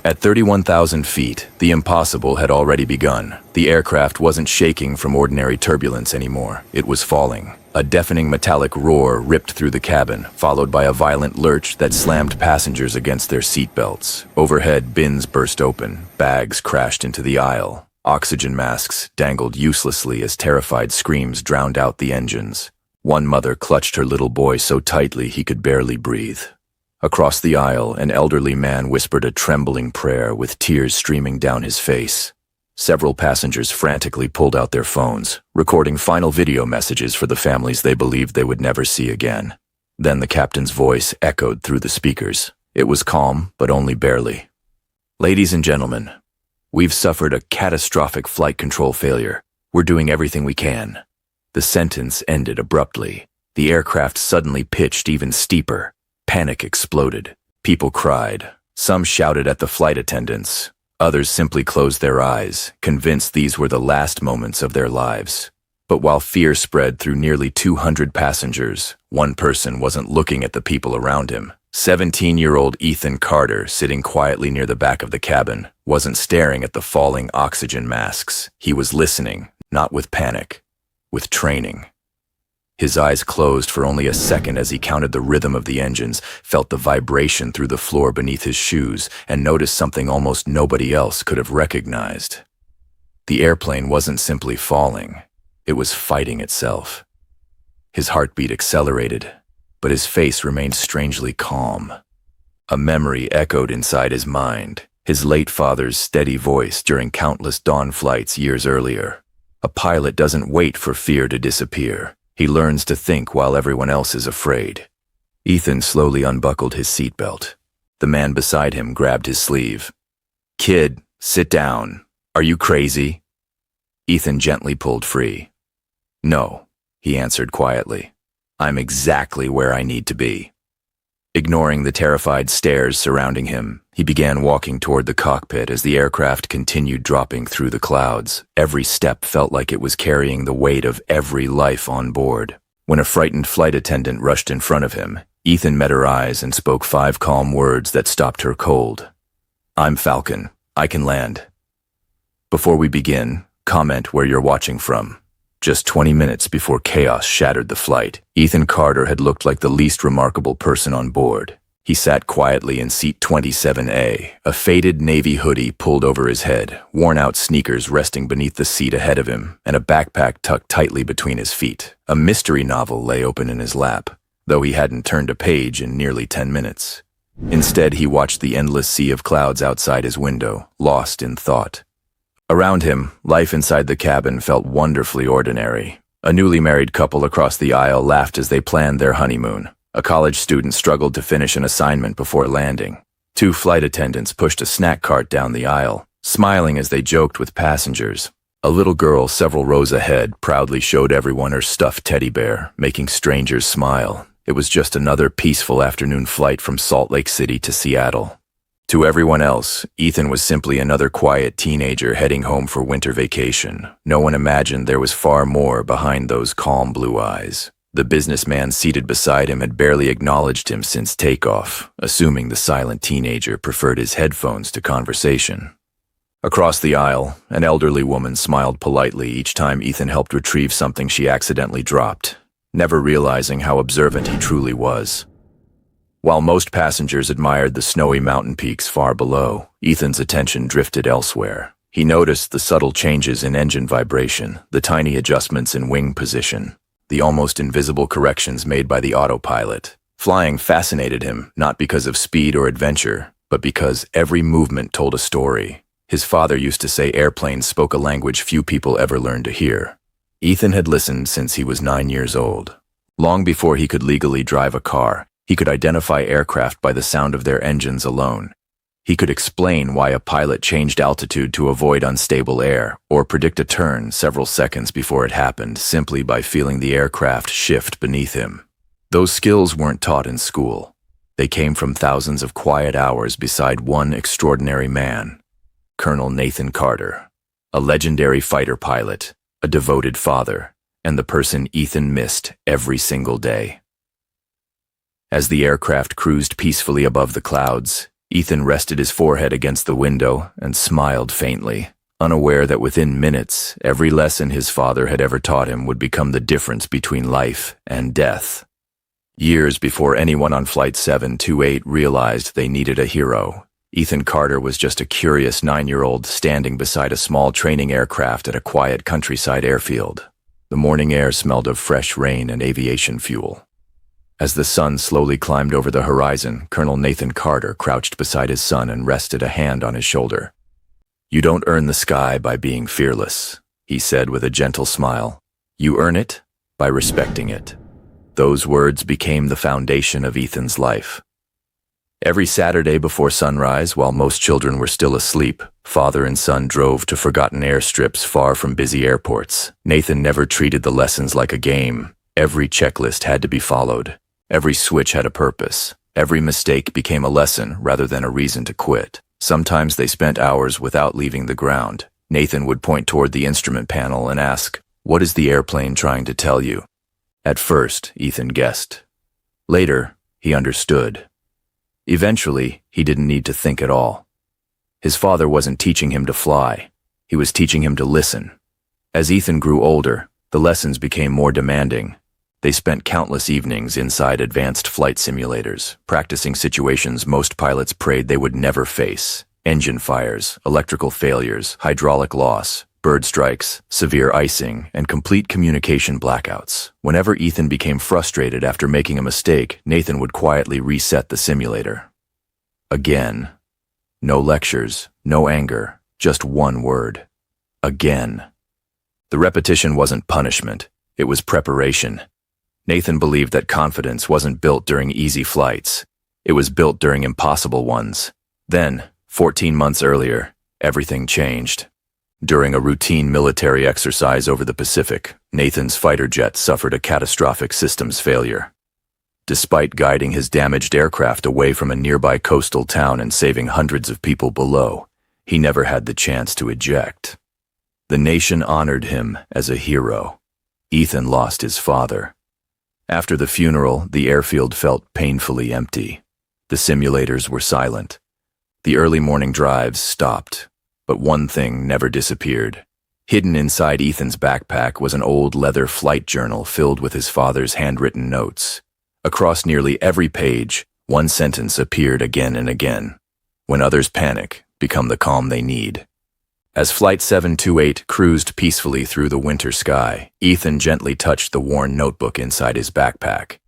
At 31,000 feet, the impossible had already begun. The aircraft wasn't shaking from ordinary turbulence anymore. It was falling. A deafening metallic roar ripped through the cabin, followed by a violent lurch that slammed passengers against their seatbelts. Overhead, bins burst open. Bags crashed into the aisle. Oxygen masks dangled uselessly as terrified screams drowned out the engines. One mother clutched her little boy so tightly he could barely breathe. Across the aisle, an elderly man whispered a trembling prayer with tears streaming down his face. Several passengers frantically pulled out their phones, recording final video messages for the families they believed they would never see again. Then the captain's voice echoed through the speakers. It was calm, but only barely. "Ladies and gentlemen, we've suffered a catastrophic flight control failure. We're doing everything we can." The sentence ended abruptly. The aircraft suddenly pitched even steeper. Panic exploded. People cried. Some shouted at the flight attendants. Others simply closed their eyes, convinced these were the last moments of their lives. But while fear spread through nearly 200 passengers, one person wasn't looking at the people around him. 17-year-old Ethan Carter, sitting quietly near the back of the cabin, wasn't staring at the falling oxygen masks. He was listening, not with panic, with training. His eyes closed for only a second as he counted the rhythm of the engines, felt the vibration through the floor beneath his shoes, and noticed something almost nobody else could have recognized. The airplane wasn't simply falling. It was fighting itself. His heartbeat accelerated, but his face remained strangely calm. A memory echoed inside his mind, his late father's steady voice during countless dawn flights years earlier. A pilot doesn't wait for fear to disappear. He learns to think while everyone else is afraid. Ethan slowly unbuckled his seatbelt. The man beside him grabbed his sleeve. "Kid, sit down. Are you crazy?" Ethan gently pulled free. "No," he answered quietly. "I'm exactly where I need to be." Ignoring the terrified stares surrounding him, he began walking toward the cockpit as the aircraft continued dropping through the clouds. Every step felt like it was carrying the weight of every life on board. When a frightened flight attendant rushed in front of him, Ethan met her eyes and spoke 5 calm words that stopped her cold. "I'm Falcon. I can land. Before we begin, comment where you're watching from." Just 20 minutes before chaos shattered the flight, Ethan Carter had looked like the least remarkable person on board. He sat quietly in seat 27A, a faded navy hoodie pulled over his head, worn-out sneakers resting beneath the seat ahead of him, and a backpack tucked tightly between his feet. A mystery novel lay open in his lap, though he hadn't turned a page in nearly 10 minutes. Instead, he watched the endless sea of clouds outside his window, lost in thought. Around him, life inside the cabin felt wonderfully ordinary. A newly married couple across the aisle laughed as they planned their honeymoon. A college student struggled to finish an assignment before landing. 2 flight attendants pushed a snack cart down the aisle, smiling as they joked with passengers. A little girl several rows ahead proudly showed everyone her stuffed teddy bear, making strangers smile. It was just another peaceful afternoon flight from Salt Lake City to Seattle. To everyone else, Ethan was simply another quiet teenager heading home for winter vacation. No one imagined there was far more behind those calm blue eyes. The businessman seated beside him had barely acknowledged him since takeoff, assuming the silent teenager preferred his headphones to conversation. Across the aisle, an elderly woman smiled politely each time Ethan helped retrieve something she accidentally dropped, never realizing how observant he truly was. While most passengers admired the snowy mountain peaks far below, Ethan's attention drifted elsewhere. He noticed the subtle changes in engine vibration, the tiny adjustments in wing position, the almost invisible corrections made by the autopilot. Flying fascinated him, not because of speed or adventure, but because every movement told a story. His father used to say airplanes spoke a language few people ever learned to hear. Ethan had listened since he was 9 years old. Long before he could legally drive a car, he could identify aircraft by the sound of their engines alone. He could explain why a pilot changed altitude to avoid unstable air, or predict a turn several seconds before it happened simply by feeling the aircraft shift beneath him. Those skills weren't taught in school. They came from thousands of quiet hours beside one extraordinary man, Colonel Nathan Carter, a legendary fighter pilot, a devoted father, and the person Ethan missed every single day. As the aircraft cruised peacefully above the clouds, Ethan rested his forehead against the window and smiled faintly, unaware that within minutes, every lesson his father had ever taught him would become the difference between life and death. Years before anyone on Flight 728 realized they needed a hero, Ethan Carter was just a curious 9-year-old standing beside a small training aircraft at a quiet countryside airfield. The morning air smelled of fresh rain and aviation fuel. As the sun slowly climbed over the horizon, Colonel Nathan Carter crouched beside his son and rested a hand on his shoulder. "You don't earn the sky by being fearless," he said with a gentle smile. "You earn it by respecting it." Those words became the foundation of Ethan's life. Every Saturday before sunrise, while most children were still asleep, father and son drove to forgotten airstrips far from busy airports. Nathan never treated the lessons like a game. Every checklist had to be followed. Every switch had a purpose. Every mistake became a lesson rather than a reason to quit. Sometimes they spent hours without leaving the ground. Nathan would point toward the instrument panel and ask, "What is the airplane trying to tell you?" At first, Ethan guessed. Later, he understood. Eventually, he didn't need to think at all. His father wasn't teaching him to fly. He was teaching him to listen. As Ethan grew older, the lessons became more demanding. They spent countless evenings inside advanced flight simulators, practicing situations most pilots prayed they would never face: engine fires, electrical failures, hydraulic loss, bird strikes, severe icing, and complete communication blackouts. Whenever Ethan became frustrated after making a mistake, Nathan would quietly reset the simulator. Again. No lectures, no anger, just one word. Again. The repetition wasn't punishment, it was preparation. Nathan believed that confidence wasn't built during easy flights. It was built during impossible ones. Then, 14 months earlier, everything changed. During a routine military exercise over the Pacific, Nathan's fighter jet suffered a catastrophic systems failure. Despite guiding his damaged aircraft away from a nearby coastal town and saving hundreds of people below, he never had the chance to eject. The nation honored him as a hero. Ethan lost his father. After the funeral, the airfield felt painfully empty. The simulators were silent. The early morning drives stopped. But one thing never disappeared. Hidden inside Ethan's backpack was an old leather flight journal filled with his father's handwritten notes. Across nearly every page, one sentence appeared again and again. "When others panic, become the calm they need." As Flight 728 cruised peacefully through the winter sky, Ethan gently touched the worn notebook inside his backpack.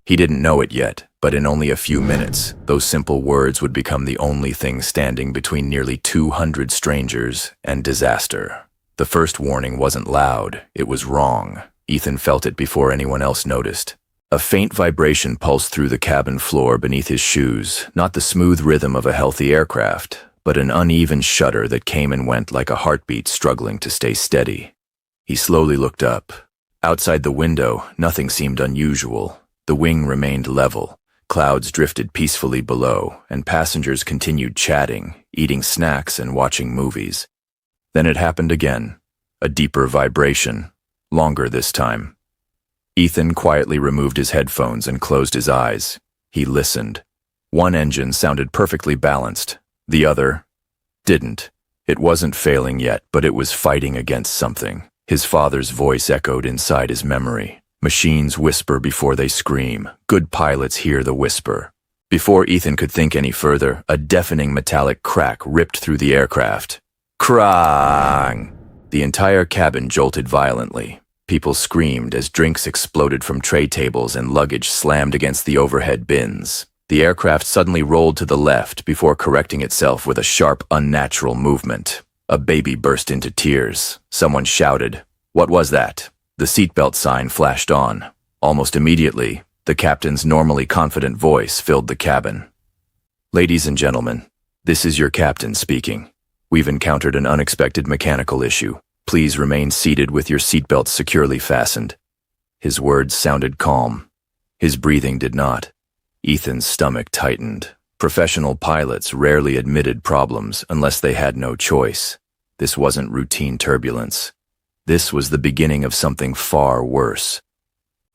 He didn't know it yet, but in only a few minutes, those simple words would become the only thing standing between nearly 200 strangers and disaster. The first warning wasn't loud, it was wrong. Ethan felt it before anyone else noticed. A faint vibration pulsed through the cabin floor beneath his shoes, not the smooth rhythm of a healthy aircraft, but an uneven shudder that came and went like a heartbeat struggling to stay steady. He slowly looked up. Outside the window, nothing seemed unusual. The wing remained level, clouds drifted peacefully below, and passengers continued chatting, eating snacks and watching movies. Then it happened again, a deeper vibration, longer this time. Ethan quietly removed his headphones and closed his eyes. He listened. One engine sounded perfectly balanced, the other didn't. It wasn't failing yet, but it was fighting against something. His father's voice echoed inside his memory. Machines whisper before they scream. Good pilots hear the whisper. Before Ethan could think any further, a deafening metallic crack ripped through the aircraft. Krang! The entire cabin jolted violently. People screamed as drinks exploded from tray tables and luggage slammed against the overhead bins. The aircraft suddenly rolled to the left before correcting itself with a sharp, unnatural movement. A baby burst into tears. Someone shouted, "What was that?" The seatbelt sign flashed on. Almost immediately, the captain's normally confident voice filled the cabin. "Ladies and gentlemen, this is your captain speaking. We've encountered an unexpected mechanical issue. Please remain seated with your seatbelts securely fastened." His words sounded calm. His breathing did not. Ethan's stomach tightened. Professional pilots rarely admitted problems unless they had no choice. This wasn't routine turbulence. This was the beginning of something far worse.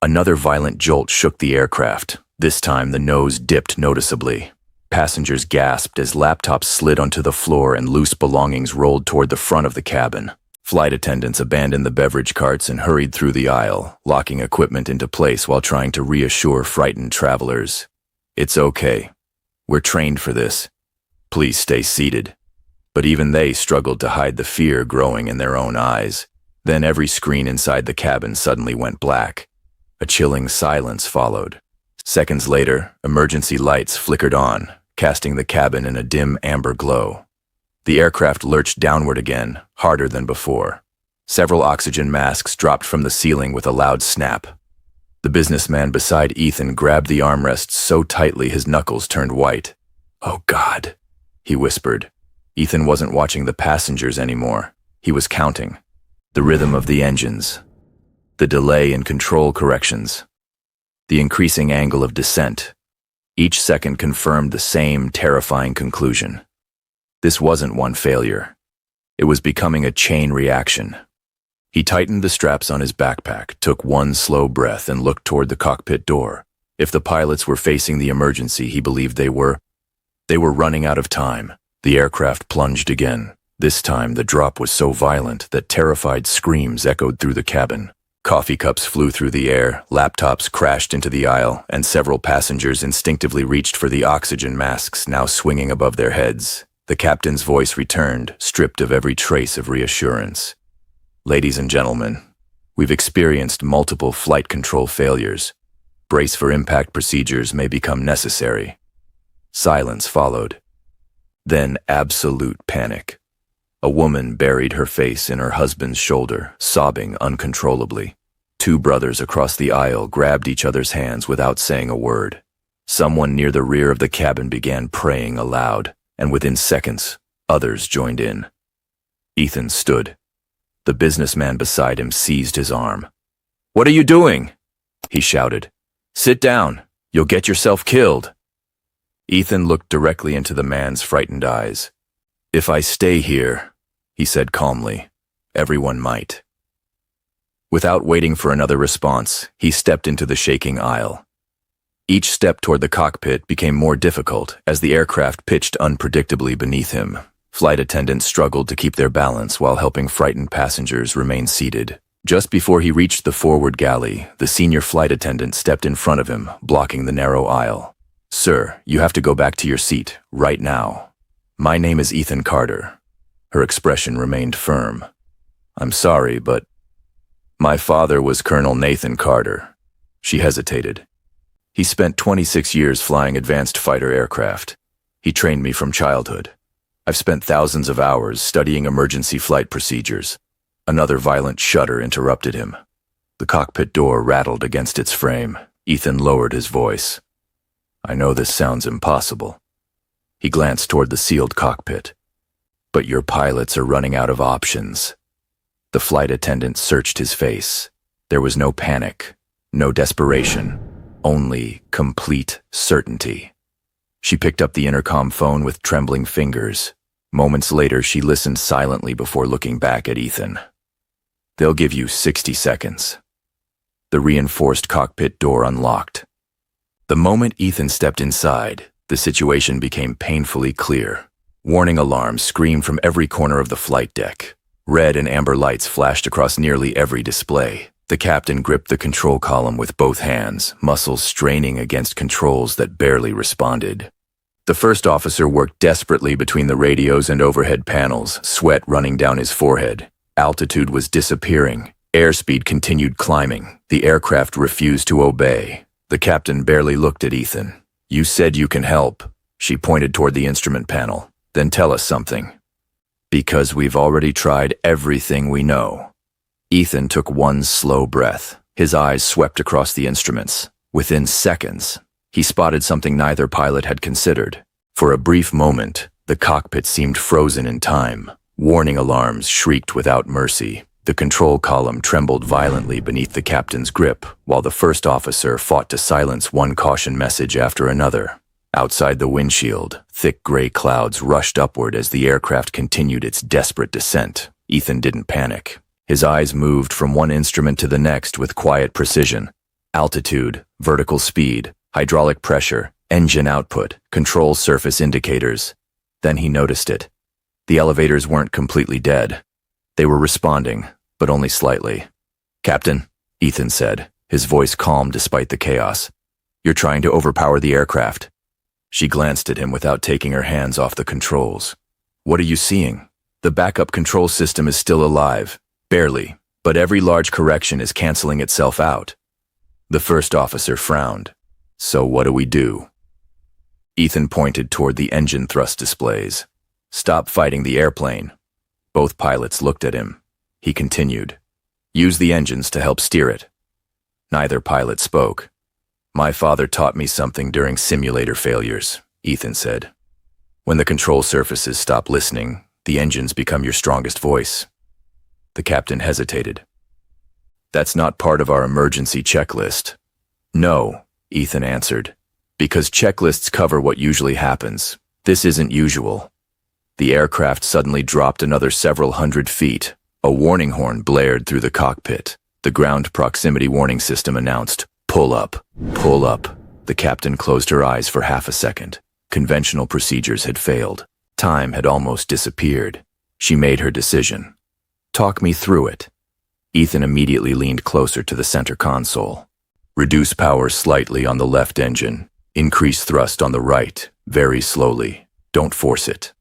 Another violent jolt shook the aircraft. This time the nose dipped noticeably. Passengers gasped as laptops slid onto the floor and loose belongings rolled toward the front of the cabin. Flight attendants abandoned the beverage carts and hurried through the aisle, locking equipment into place while trying to reassure frightened travelers. "It's okay. We're trained for this. Please stay seated." But even they struggled to hide the fear growing in their own eyes. Then every screen inside the cabin suddenly went black. A chilling silence followed. Seconds later, emergency lights flickered on, casting the cabin in a dim amber glow. The aircraft lurched downward again, harder than before. Several oxygen masks dropped from the ceiling with a loud snap. The businessman beside Ethan grabbed the armrests so tightly his knuckles turned white. "Oh God," he whispered. Ethan wasn't watching the passengers anymore. He was counting. The rhythm of the engines. The delay in control corrections. The increasing angle of descent. Each second confirmed the same terrifying conclusion. This wasn't one failure. It was becoming a chain reaction. He tightened the straps on his backpack, took one slow breath, and looked toward the cockpit door. If the pilots were facing the emergency he believed they were running out of time. The aircraft plunged again. This time the drop was so violent that terrified screams echoed through the cabin. Coffee cups flew through the air, laptops crashed into the aisle, and several passengers instinctively reached for the oxygen masks now swinging above their heads. The captain's voice returned, stripped of every trace of reassurance. "Ladies and gentlemen, we've experienced multiple flight control failures. Brace for impact procedures may become necessary." Silence followed. Then absolute panic. A woman buried her face in her husband's shoulder, sobbing uncontrollably. Two brothers across the aisle grabbed each other's hands without saying a word. Someone near the rear of the cabin began praying aloud, and within seconds, others joined in. Ethan stood. The businessman beside him seized his arm. "What are you doing?" he shouted. "Sit down. You'll get yourself killed." Ethan looked directly into the man's frightened eyes. "If I stay here," he said calmly, "everyone might." Without waiting for another response, he stepped into the shaking aisle. Each step toward the cockpit became more difficult as the aircraft pitched unpredictably beneath him. Flight attendants struggled to keep their balance while helping frightened passengers remain seated. Just before he reached the forward galley, the senior flight attendant stepped in front of him, blocking the narrow aisle. "Sir, you have to go back to your seat, right now. My name is Ethan Carter." Her expression remained firm. "I'm sorry, but my father was Colonel Nathan Carter." She hesitated. "He spent 26 years flying advanced fighter aircraft. He trained me from childhood. I've spent thousands of hours studying emergency flight procedures." Another violent shudder interrupted him. The cockpit door rattled against its frame. Ethan lowered his voice. "I know this sounds impossible." He glanced toward the sealed cockpit. "But your pilots are running out of options." The flight attendant searched his face. There was no panic, no desperation, only complete certainty. She picked up the intercom phone with trembling fingers. Moments later, she listened silently before looking back at Ethan. "They'll give you 60 seconds." The reinforced cockpit door unlocked. The moment Ethan stepped inside, the situation became painfully clear. Warning alarms screamed from every corner of the flight deck. Red and amber lights flashed across nearly every display. The captain gripped the control column with both hands, muscles straining against controls that barely responded. The first officer worked desperately between the radios and overhead panels, sweat running down his forehead. Altitude was disappearing. Airspeed continued climbing. The aircraft refused to obey. The captain barely looked at Ethan. "You said you can help." She pointed toward the instrument panel. "Then tell us something." "Because we've already tried everything we know." Ethan took one slow breath. His eyes swept across the instruments. Within seconds, he spotted something neither pilot had considered. For a brief moment, the cockpit seemed frozen in time. Warning alarms shrieked without mercy. The control column trembled violently beneath the captain's grip, while the first officer fought to silence one caution message after another. Outside the windshield, thick gray clouds rushed upward as the aircraft continued its desperate descent. Ethan didn't panic. His eyes moved from one instrument to the next with quiet precision. Altitude, vertical speed, hydraulic pressure, Engine output, control surface indicators. Then he noticed it. The elevators weren't completely dead. They were responding, but only slightly. "Captain," Ethan said, his voice calm despite the chaos. "You're trying to overpower the aircraft." She glanced at him without taking her hands off the controls. "What are you seeing? The backup control system is still alive. Barely, but every large correction is canceling itself out." The first officer frowned. "So what do we do?" Ethan pointed toward the engine thrust displays. "Stop fighting the airplane." Both pilots looked at him. He continued. "Use the engines to help steer it." Neither pilot spoke. "My father taught me something during simulator failures," Ethan said. "When the control surfaces stop listening, the engines become your strongest voice." The captain hesitated. "That's not part of our emergency checklist." "No," Ethan answered, "because checklists cover what usually happens. This isn't usual." The aircraft suddenly dropped another several hundred feet. A warning horn blared through the cockpit. The ground proximity warning system announced, "Pull up, pull up." The captain closed her eyes for half a second. Conventional procedures had failed. Time had almost disappeared. She made her decision. "Talk me through it." Ethan immediately leaned closer to the center console. "Reduce power slightly on the left engine. Increase thrust on the right, very slowly. Don't force it."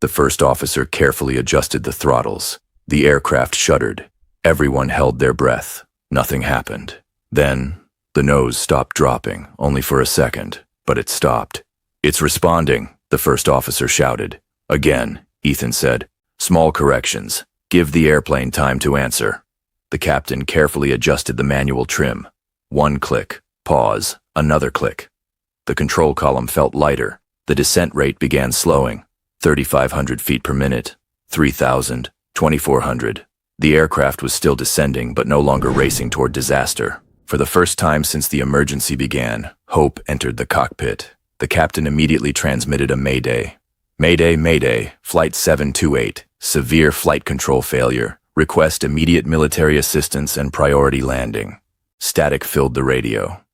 The first officer carefully adjusted the throttles. The aircraft shuddered. Everyone held their breath. Nothing happened. Then, the nose stopped dropping, only for a second, but it stopped. "It's responding," the first officer shouted. "Again," Ethan said. "Small corrections. Give the airplane time to answer." The captain carefully adjusted the manual trim. One click, pause, another click. The control column felt lighter. The descent rate began slowing. 3,500 feet per minute, 3,000, 2,400. The aircraft was still descending, but no longer racing toward disaster. For the first time since the emergency began, hope entered the cockpit. The captain immediately transmitted a mayday. "Mayday, mayday, Flight 728, severe flight control failure. Request immediate military assistance and priority landing." Static filled the radio.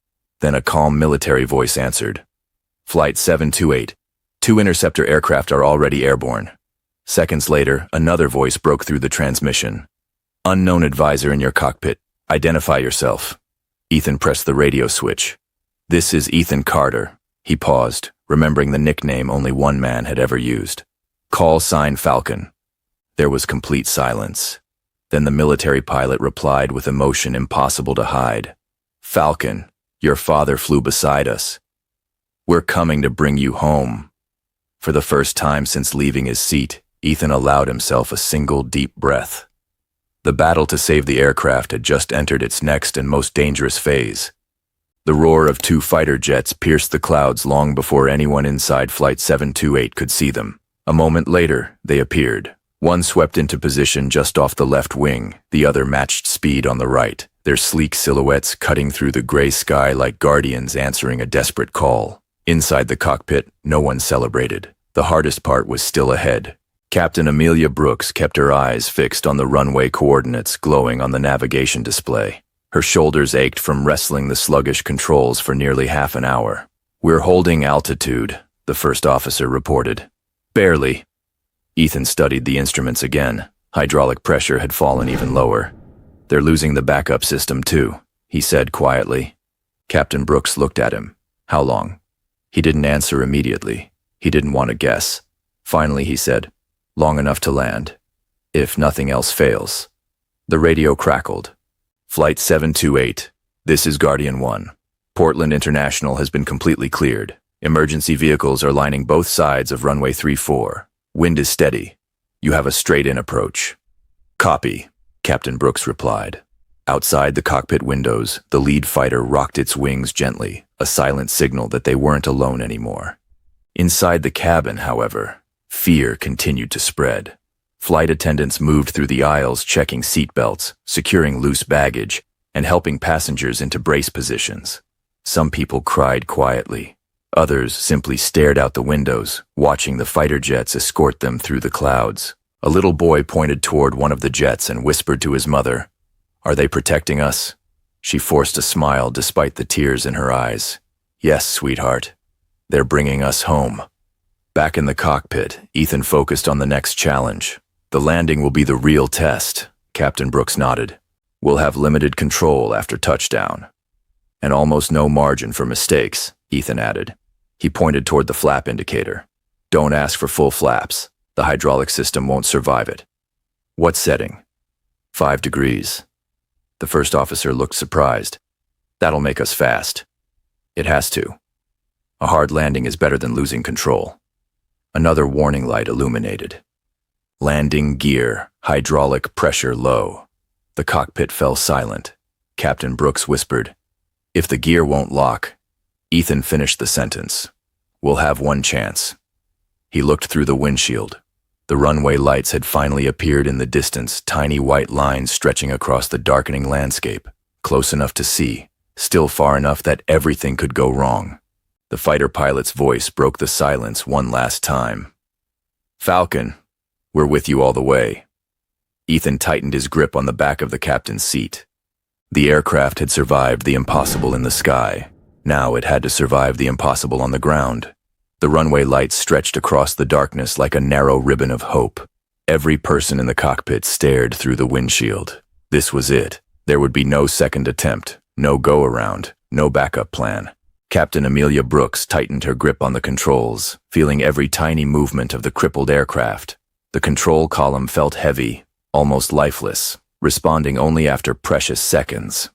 Then a calm military voice answered. "Flight 728, 2 interceptor aircraft are already airborne." Seconds later, another voice broke through the transmission. "Unknown advisor in your cockpit. Identify yourself." Ethan pressed the radio switch. "This is Ethan Carter." He paused, remembering the nickname only one man had ever used. "Call sign Falcon." There was complete silence. Then the military pilot replied with emotion impossible to hide. "Falcon, your father flew beside us. We're coming to bring you home." For the first time since leaving his seat, Ethan allowed himself a single deep breath. The battle to save the aircraft had just entered its next and most dangerous phase. The roar of 2 fighter jets pierced the clouds long before anyone inside Flight 728 could see them. A moment later, they appeared. One swept into position just off the left wing, the other matched speed on the right, their sleek silhouettes cutting through the gray sky like guardians answering a desperate call. Inside the cockpit, no one celebrated. The hardest part was still ahead. Captain Amelia Brooks kept her eyes fixed on the runway coordinates glowing on the navigation display. Her shoulders ached from wrestling the sluggish controls for nearly half an hour. "We're holding altitude," the first officer reported. "Barely." Ethan studied the instruments again. Hydraulic pressure had fallen even lower. "They're losing the backup system too," he said quietly. Captain Brooks looked at him. "How long?" He didn't answer immediately. He didn't want to guess. Finally he said, "Long enough to land, if nothing else fails." The radio crackled. "Flight 728, this is Guardian 1. Portland International has been completely cleared. Emergency vehicles are lining both sides of runway 34. Wind is steady. You have a straight-in approach." "Copy," Captain Brooks replied. Outside the cockpit windows, the lead fighter rocked its wings gently, a silent signal that they weren't alone anymore. Inside the cabin, however, fear continued to spread. Flight attendants moved through the aisles checking seat belts, securing loose baggage, and helping passengers into brace positions. Some people cried quietly. Others simply stared out the windows, watching the fighter jets escort them through the clouds. A little boy pointed toward one of the jets and whispered to his mother, "Are they protecting us?" She forced a smile despite the tears in her eyes. "Yes, sweetheart." They're bringing us home. Back in the cockpit, Ethan focused on the next challenge. The landing will be the real test, Captain Brooks nodded. We'll have limited control after touchdown. And almost no margin for mistakes, Ethan added. He pointed toward the flap indicator. Don't ask for full flaps. The hydraulic system won't survive it. What setting? 5 degrees. The first officer looked surprised. That'll make us fast. It has to. A hard landing is better than losing control. Another warning light illuminated. Landing gear, hydraulic pressure low. The cockpit fell silent. Captain Brooks whispered, "If the gear won't lock." Ethan finished the sentence. "We'll have one chance." He looked through the windshield. The runway lights had finally appeared in the distance, tiny white lines stretching across the darkening landscape, close enough to see, still far enough that everything could go wrong. The fighter pilot's voice broke the silence one last time. "Falcon, we're with you all the way." Ethan tightened his grip on the back of the captain's seat. The aircraft had survived the impossible in the sky. Now it had to survive the impossible on the ground. The runway lights stretched across the darkness like a narrow ribbon of hope. Every person in the cockpit stared through the windshield. This was it. There would be no second attempt, no go-around, no backup plan. Captain Amelia Brooks tightened her grip on the controls, feeling every tiny movement of the crippled aircraft. The control column felt heavy, almost lifeless, responding only after precious seconds.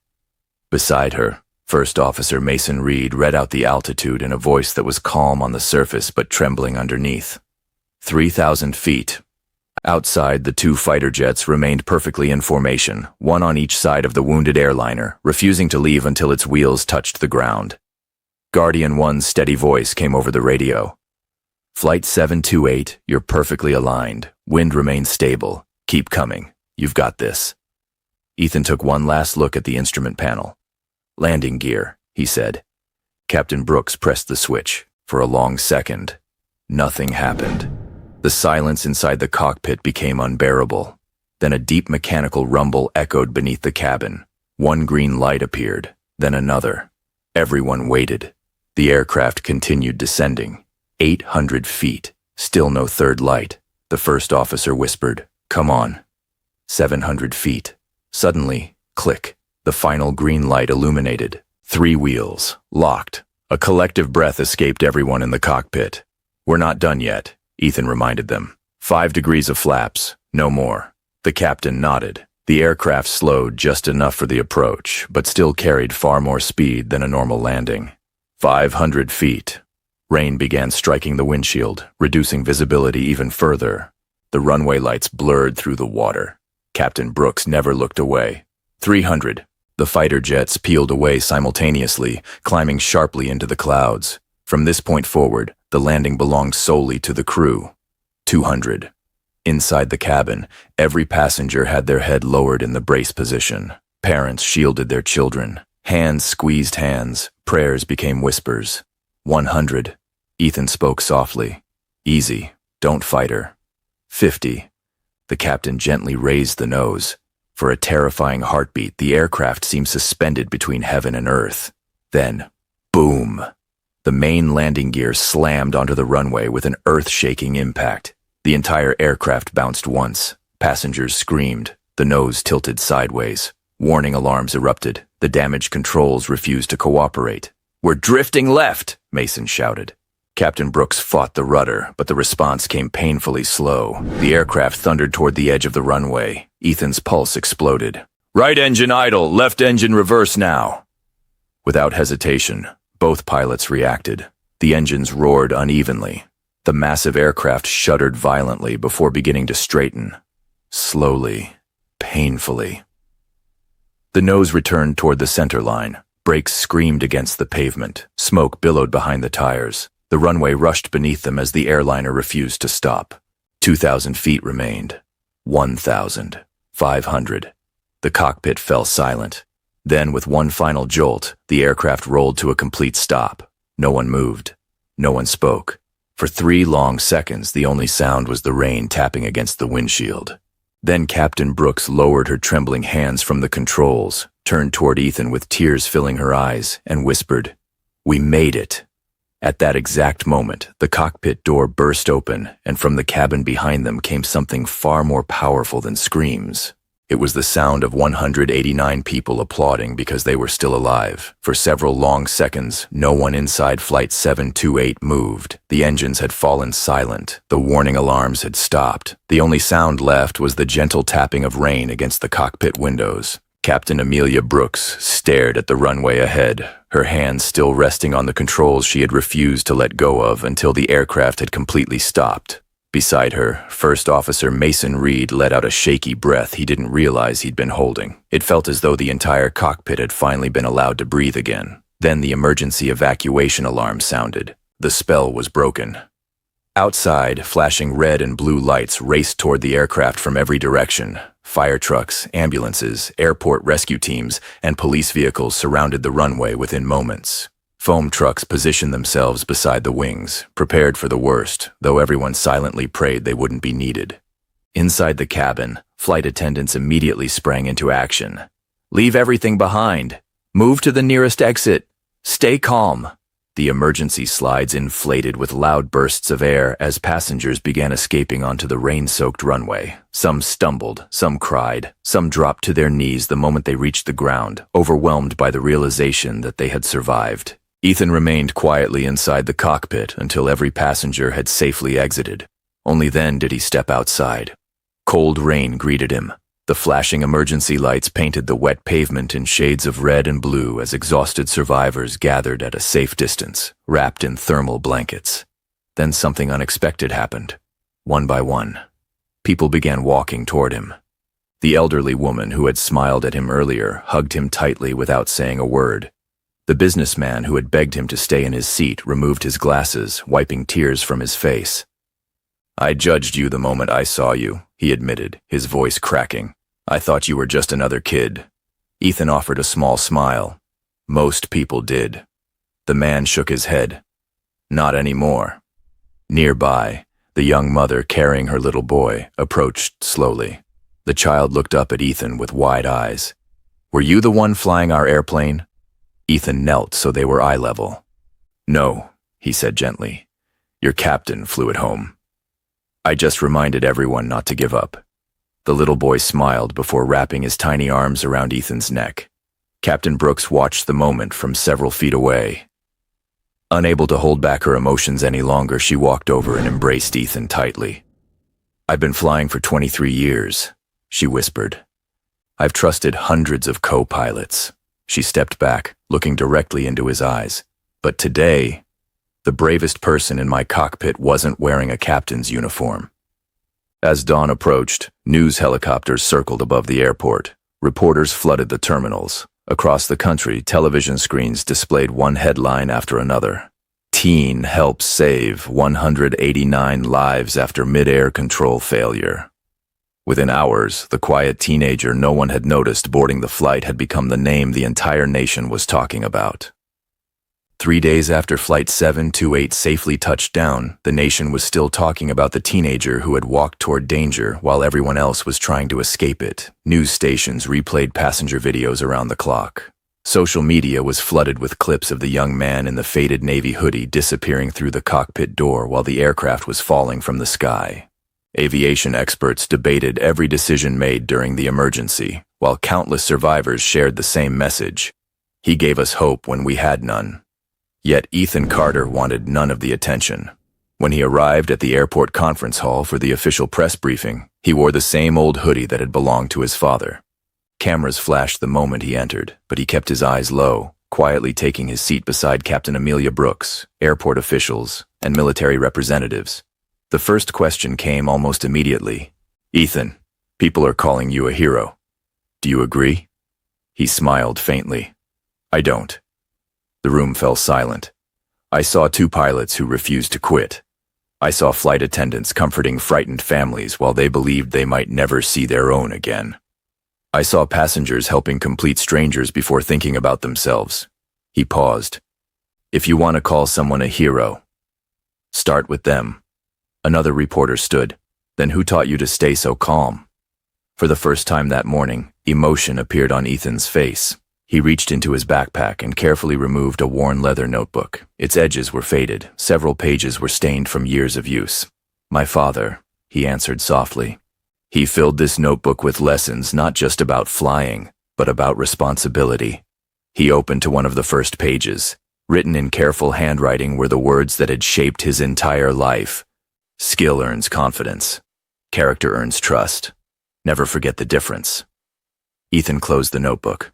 Beside her, First Officer Mason Reed read out the altitude in a voice that was calm on the surface but trembling underneath. 3,000 feet. Outside, the 2 fighter jets remained perfectly in formation, one on each side of the wounded airliner, refusing to leave until its wheels touched the ground. Guardian 1's steady voice came over the radio. "Flight 728, you're perfectly aligned. Wind remains stable. Keep coming. You've got this." Ethan took one last look at the instrument panel. "Landing gear," he said. Captain Brooks pressed the switch. For a long second, nothing happened. The silence inside the cockpit became unbearable. Then a deep mechanical rumble echoed beneath the cabin. One green light appeared, then another. Everyone waited. The aircraft continued descending. 800 feet, still no third light. The first officer whispered, "Come on." 700 feet. Suddenly, click. The final green light illuminated. 3 wheels, locked. A collective breath escaped everyone in the cockpit. "We're not done yet," Ethan reminded them. 5 degrees of flaps, no more. The captain nodded. The aircraft slowed just enough for the approach, but still carried far more speed than a normal landing. 500 feet. Rain began striking the windshield, reducing visibility even further. The runway lights blurred through the water. Captain Brooks never looked away. 300. The fighter jets peeled away simultaneously, climbing sharply into the clouds. From this point forward, the landing belonged solely to the crew. 200. Inside the cabin, every passenger had their head lowered in the brace position. Parents shielded their children. Hands squeezed hands. Prayers became whispers. 100. Ethan spoke softly. "Easy. Don't fight her." 50. The captain gently raised the nose. For a terrifying heartbeat, the aircraft seemed suspended between heaven and earth. Then, boom! The main landing gear slammed onto the runway with an earth-shaking impact. The entire aircraft bounced once. Passengers screamed. The nose tilted sideways. Warning alarms erupted. The damaged controls refused to cooperate. "We're drifting left!" Mason shouted. Captain Brooks fought the rudder, but the response came painfully slow. The aircraft thundered toward the edge of the runway. Ethan's pulse exploded. "Right engine idle, left engine reverse now." Without hesitation, both pilots reacted. The engines roared unevenly. The massive aircraft shuddered violently before beginning to straighten. Slowly, painfully. The nose returned toward the center line. Brakes screamed against the pavement. Smoke billowed behind the tires. The runway rushed beneath them as the airliner refused to stop. 2,000 feet remained. 1,000. 500. The cockpit fell silent. Then, with one final jolt, the aircraft rolled to a complete stop. No one moved. No one spoke. For 3 long seconds, the only sound was the rain tapping against the windshield. Then Captain Brooks lowered her trembling hands from the controls, turned toward Ethan with tears filling her eyes, and whispered, "We made it." At that exact moment, the cockpit door burst open, and from the cabin behind them came something far more powerful than screams. It was the sound of 189 people applauding because they were still alive. For several long seconds, no one inside Flight 728 moved. The engines had fallen silent. The warning alarms had stopped. The only sound left was the gentle tapping of rain against the cockpit windows. Captain Amelia Brooks stared at the runway ahead, her hands still resting on the controls she had refused to let go of until the aircraft had completely stopped. Beside her, First Officer Mason Reed let out a shaky breath he didn't realize he'd been holding. It felt as though the entire cockpit had finally been allowed to breathe again. Then the emergency evacuation alarm sounded. The spell was broken. Outside, flashing red and blue lights raced toward the aircraft from every direction. Fire trucks, ambulances, airport rescue teams, and police vehicles surrounded the runway within moments. Foam trucks positioned themselves beside the wings, prepared for the worst, though everyone silently prayed they wouldn't be needed. Inside the cabin, flight attendants immediately sprang into action. "Leave everything behind. Move to the nearest exit. Stay calm." The emergency slides inflated with loud bursts of air as passengers began escaping onto the rain-soaked runway. Some stumbled, some cried, some dropped to their knees the moment they reached the ground, overwhelmed by the realization that they had survived. Ethan remained quietly inside the cockpit until every passenger had safely exited. Only then did he step outside. Cold rain greeted him. The flashing emergency lights painted the wet pavement in shades of red and blue as exhausted survivors gathered at a safe distance, wrapped in thermal blankets. Then something unexpected happened. One by one, people began walking toward him. The elderly woman who had smiled at him earlier hugged him tightly without saying a word. The businessman who had begged him to stay in his seat removed his glasses, wiping tears from his face. "I judged you the moment I saw you," he admitted, his voice cracking. "I thought you were just another kid." Ethan offered a small smile. "Most people did." The man shook his head. "Not anymore." Nearby, the young mother carrying her little boy approached slowly. The child looked up at Ethan with wide eyes. "Were you the one flying our airplane?" Ethan knelt so they were eye level. "No," he said gently. "Your captain flew it home. I just reminded everyone not to give up." The little boy smiled before wrapping his tiny arms around Ethan's neck. Captain Brooks watched the moment from several feet away. Unable to hold back her emotions any longer, she walked over and embraced Ethan tightly. "I've been flying for 23 years, she whispered. "I've trusted hundreds of co-pilots." She stepped back, looking directly into his eyes. "But today, the bravest person in my cockpit wasn't wearing a captain's uniform." As dawn approached, news helicopters circled above the airport. Reporters flooded the terminals. Across the country, television screens displayed one headline after another. "Teen helps save 189 lives after mid-air control failure." Within hours, the quiet teenager no one had noticed boarding the flight had become the name the entire nation was talking about. 3 days after Flight 728 safely touched down, the nation was still talking about the teenager who had walked toward danger while everyone else was trying to escape it. News stations replayed passenger videos around the clock. Social media was flooded with clips of the young man in the faded navy hoodie disappearing through the cockpit door while the aircraft was falling from the sky. Aviation experts debated every decision made during the emergency, while countless survivors shared the same message. "He gave us hope when we had none." Yet Ethan Carter wanted none of the attention. When he arrived at the airport conference hall for the official press briefing, he wore the same old hoodie that had belonged to his father. Cameras flashed the moment he entered, but he kept his eyes low, quietly taking his seat beside Captain Amelia Brooks, airport officials, and military representatives. The first question came almost immediately. "Ethan, people are calling you a hero. Do you agree?" He smiled faintly. "I don't." The room fell silent. "I saw 2 pilots who refused to quit. I saw flight attendants comforting frightened families while they believed they might never see their own again. I saw passengers helping complete strangers before thinking about themselves." He paused. "If you want to call someone a hero, start with them." Another reporter stood. "Then who taught you to stay so calm?" For the first time that morning, emotion appeared on Ethan's face. He reached into his backpack and carefully removed a worn leather notebook. Its edges were faded. Several pages were stained from years of use. "My father," he answered softly. He filled this notebook with lessons not just about flying, but about responsibility. He opened to one of the first pages. Written in careful handwriting were the words that had shaped his entire life. Skill earns confidence. Character earns trust. Never forget the difference. Ethan closed the notebook.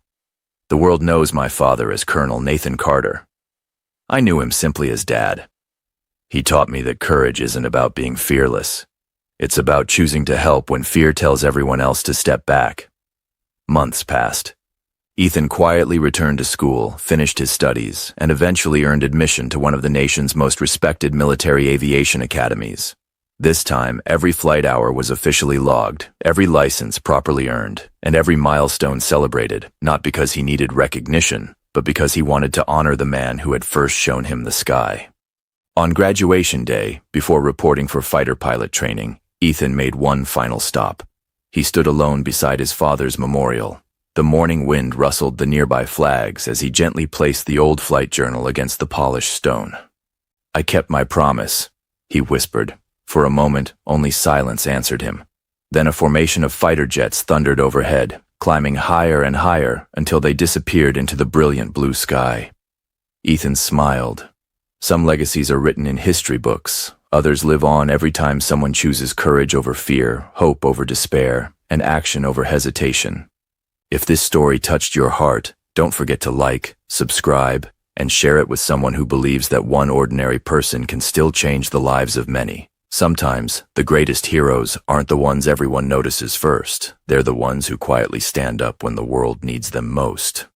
The world knows my father as Colonel Nathan Carter. I knew him simply as Dad. He taught me that courage isn't about being fearless. It's about choosing to help when fear tells everyone else to step back. Months passed. Ethan quietly returned to school, finished his studies, and eventually earned admission to one of the nation's most respected military aviation academies. This time, every flight hour was officially logged, every license properly earned, and every milestone celebrated, not because he needed recognition, but because he wanted to honor the man who had first shown him the sky. On graduation day, before reporting for fighter pilot training, Ethan made one final stop. He stood alone beside his father's memorial. The morning wind rustled the nearby flags as he gently placed the old flight journal against the polished stone. "I kept my promise," he whispered. For a moment, only silence answered him. Then a formation of fighter jets thundered overhead, climbing higher and higher until they disappeared into the brilliant blue sky. Ethan smiled. Some legacies are written in history books. Others live on every time someone chooses courage over fear, hope over despair, and action over hesitation. If this story touched your heart, don't forget to like, subscribe, and share it with someone who believes that one ordinary person can still change the lives of many. Sometimes, the greatest heroes aren't the ones everyone notices first. They're the ones who quietly stand up when the world needs them most.